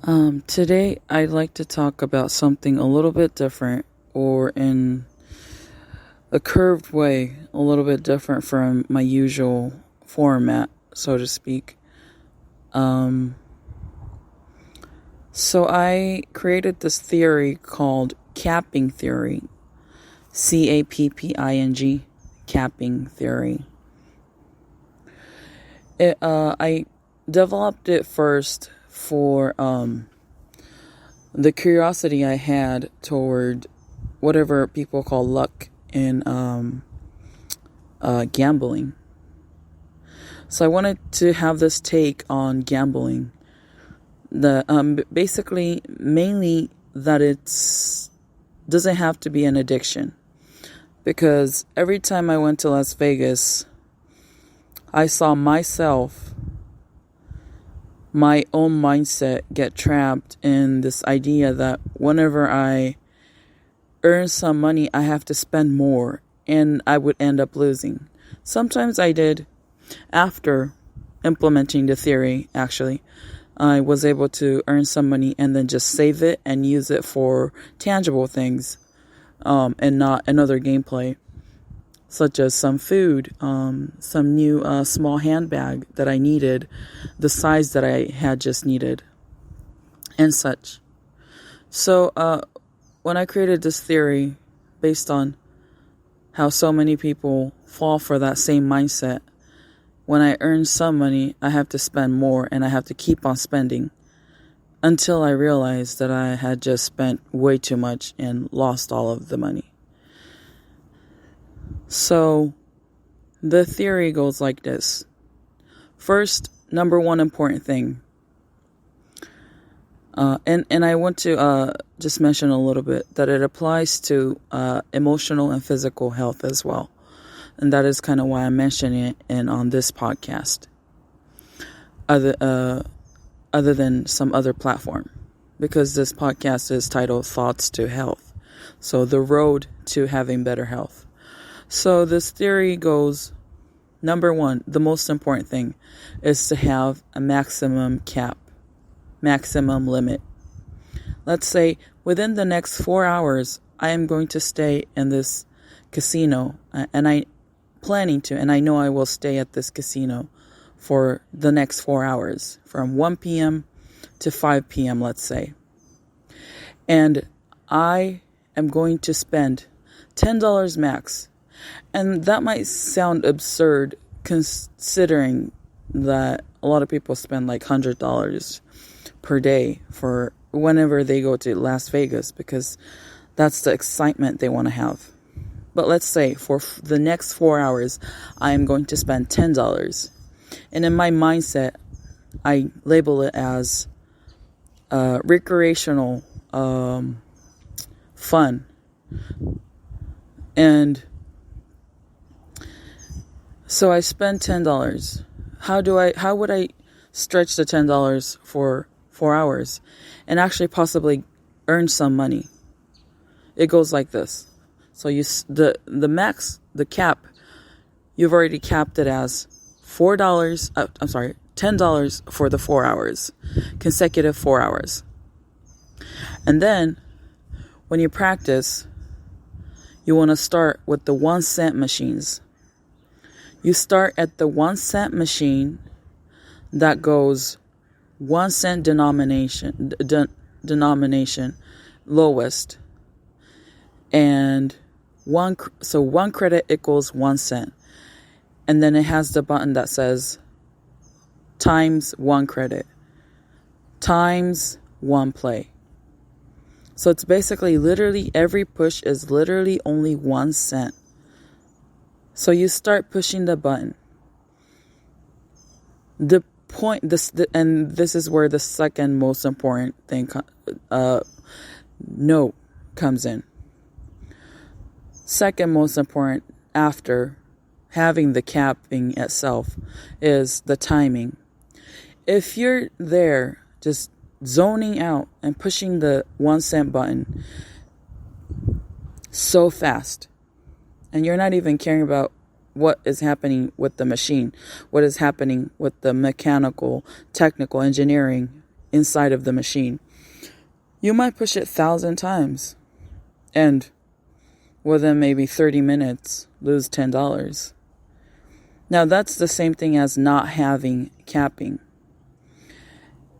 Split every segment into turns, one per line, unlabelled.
Today I'd like to talk about something a little bit different, or in a curved way, a little bit different from my usual format, so to speak. Um, so I created this theory called capping theory, CAPPING, capping theory. I developed it first for the curiosity I had toward whatever people call luck in gambling. So I wanted to have this take on gambling. Basically, mainly that it's doesn't have to be an addiction, because every time I went to Las Vegas, I saw myself, my own mindset, get trapped in this idea that whenever I earn some money, I have to spend more, and I would end up losing. Sometimes I did. After implementing the theory, actually, I was able to earn some money and then just save it and use it for tangible things, and not another gameplay, such as some food, some new small handbag that I needed, the size that I had just needed, and such. So when I created this theory based on how so many people fall for that same mindset, when I earn some money, I have to spend more, and I have to keep on spending until I realized that I had just spent way too much and lost all of the money. So the theory goes like this. First, number one important thing. And I want to just mention a little bit that it applies to emotional and physical health as well. And that is kind of why I'm mentioning it on this podcast, other than some other platform, because this podcast is titled Thoughts to Health. So the road to having better health. So this theory goes, number one, the most important thing is to have a maximum cap, maximum limit. Let's say within the next 4 hours, I am going to stay in this casino, and I know I will stay at this casino for the next 4 hours, from 1 p.m. to 5 p.m., let's say. And I am going to spend $10 max. And that might sound absurd, considering that a lot of people spend like $100 per day for whenever they go to Las Vegas, because that's the excitement they want to have. But let's say for the next 4 hours, I am going to spend $10. And in my mindset, I label it as recreational fun. And so I spend $10. How would I stretch the $10 for 4 hours and actually possibly earn some money? It goes like this. So the max, the cap, you've already capped it as $10 for the 4 hours, consecutive 4 hours. And then when you practice, you want to start with the 1 cent machines. You start at the 1 cent machine that goes 1 cent denomination lowest, and one credit equals 1 cent, and then it has the button that says times 1 credit times 1 play. So it's basically literally every push is literally only 1 cent. So you start pushing the button. This is where the second most important thing note comes in. Second most important after having the capping itself is the timing. If you're there just zoning out and pushing the 1 cent button so fast, and you're not even caring about what is happening with the machine, what is happening with the mechanical, technical engineering inside of the machine. You might push it 1,000 times and within maybe 30 minutes lose $10. Now that's the same thing as not having capping.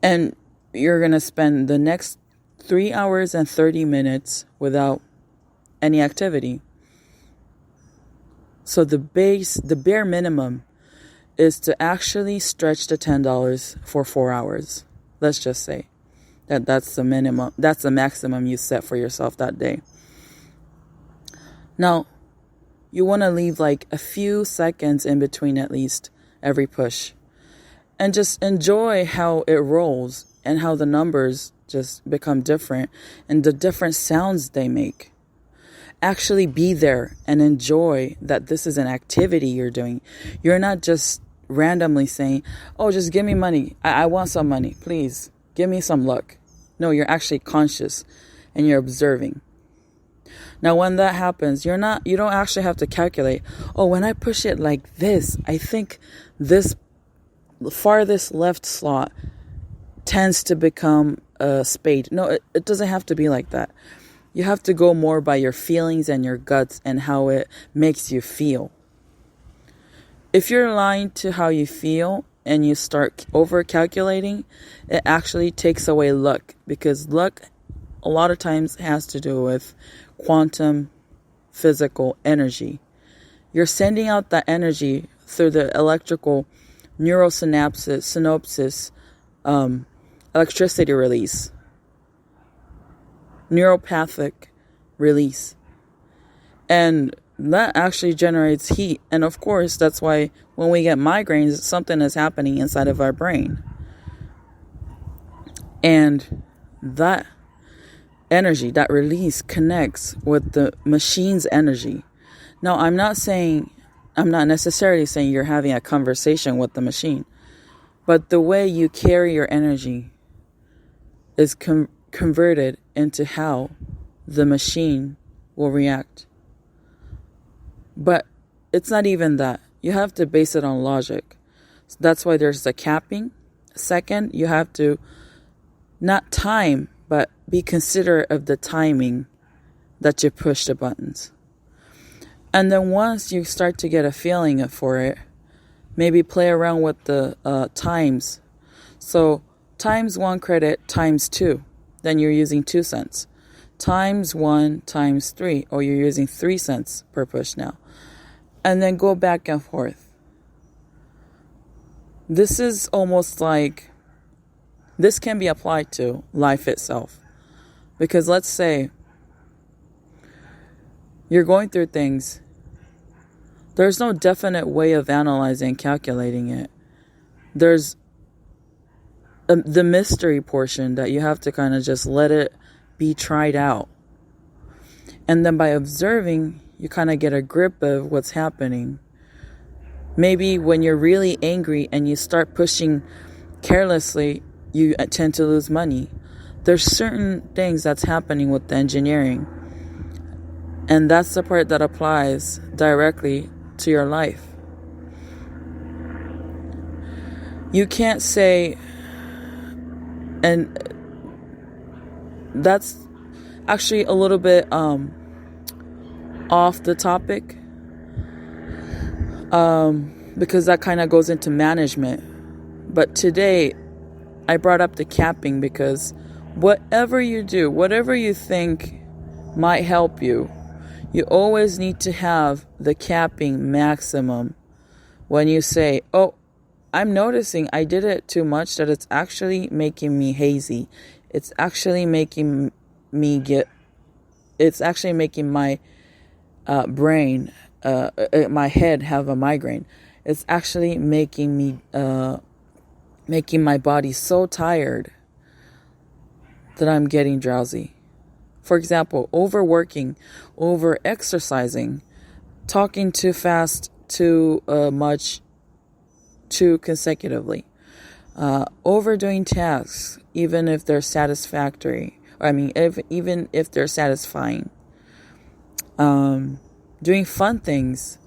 And you're going to spend the next 3 hours and 30 minutes without any activity. So the bare minimum is to actually stretch the $10 for 4 hours. Let's just say that's the minimum. That's the maximum you set for yourself that day. Now, you want to leave like a few seconds in between at least every push. And just enjoy how it rolls and how the numbers just become different and the different sounds they make. Actually be there and enjoy that this is an activity you're doing. You're not just randomly saying, oh, just give me money. I want some money. Please give me some luck. No, you're actually conscious and you're observing. Now, when that happens, you don't actually have to calculate, oh, when I push it like this, I think this farthest left slot tends to become a spade. No, it doesn't have to be like that. You have to go more by your feelings and your guts and how it makes you feel. If you're aligned to how you feel and you start over calculating, it actually takes away luck, because luck a lot of times has to do with quantum physical energy. You're sending out that energy through the electrical synapses, electricity release, neuropathic release. And that actually generates heat. And of course, that's why when we get migraines, something is happening inside of our brain. And that energy, that release connects with the machine's energy. Now, I'm not necessarily saying you're having a conversation with the machine, but the way you carry your energy is converted into how the machine will react. But it's not even that. You have to base it on logic. So that's why there's the capping. Second, you have to not time, but be considerate of the timing that you push the buttons. And then once you start to get a feeling for it, maybe play around with the times. So times 1 credit times 2, then you're using 2 cents. Times 1 times 3, or you're using 3 cents per push now. And then go back and forth. This is almost like, this can be applied to life itself. Because let's say you're going through things. There's no definite way of analyzing and calculating it. There's the mystery portion that you have to kind of just let it be tried out. And then by observing, you kind of get a grip of what's happening. Maybe when you're really angry and you start pushing carelessly, you tend to lose money. There's certain things that's happening with the engineering. And that's the part that applies directly to your life. You can't say, and that's actually a little bit off the topic, because that kind of goes into management. But today I brought up the capping because whatever you do, whatever you think might help you, you always need to have the capping maximum. When you say, oh, I'm noticing I did it too much, that it's actually making me hazy. It's actually making me it's actually making my brain, my head have a migraine. It's actually making me, making my body so tired that I'm getting drowsy. For example, overworking, over exercising, talking too fast, too much, too consecutively, overdoing tasks, even if they're satisfactory. Even if they're satisfying. Doing fun things.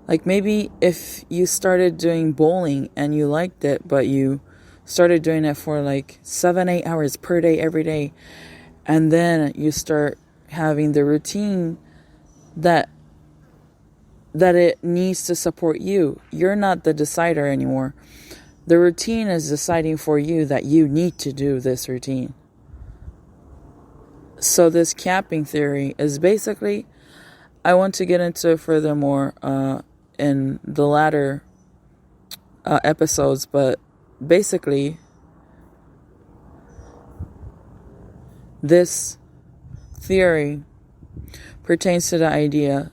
Like maybe if you started doing bowling and you liked it, but you started doing it for like 7-8 hours per day, every day. And then you start having the routine that it needs to support you. You're not the decider anymore. The routine is deciding for you that you need to do this routine. So this capping theory is basically, I want to get into furthermore in the latter episodes, but basically this theory pertains to the idea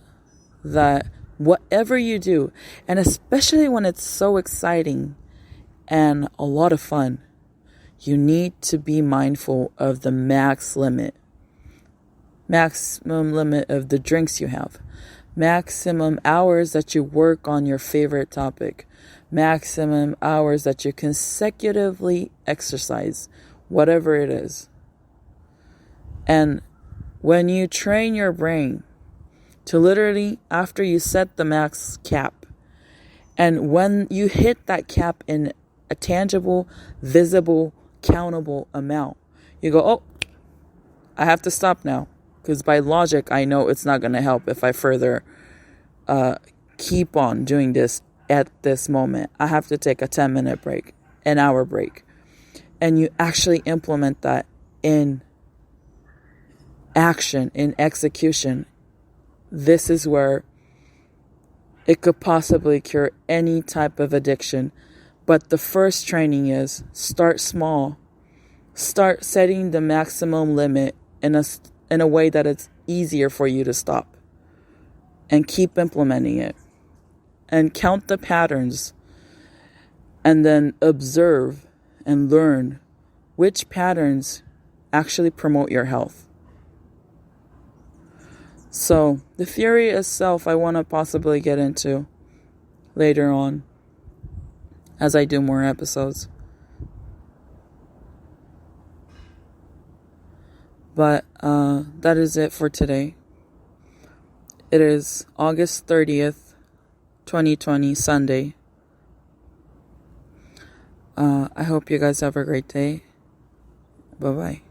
that whatever you do, and especially when it's so exciting and a lot of fun, you need to be mindful of the maximum limit of the drinks you have, maximum hours that you work on your favorite topic, maximum hours that you consecutively exercise, whatever it is. And when you train your brain to literally, after you set the max cap, and when you hit that cap in a tangible, visible, countable amount, you go, oh, I have to stop now. Because by logic, I know it's not going to help if I further keep on doing this at this moment. I have to take a 10-minute break, an hour break. And you actually implement that in action, in execution. This is where it could possibly cure any type of addiction. But the first training is start small. Start setting the maximum limit in a way that it's easier for you to stop, and keep implementing it, and count the patterns, and then observe and learn which patterns actually promote your health. So the theory itself, I want to possibly get into later on as I do more episodes. But that is it for today. It is August 30th, 2020, Sunday. I hope you guys have a great day. Bye-bye.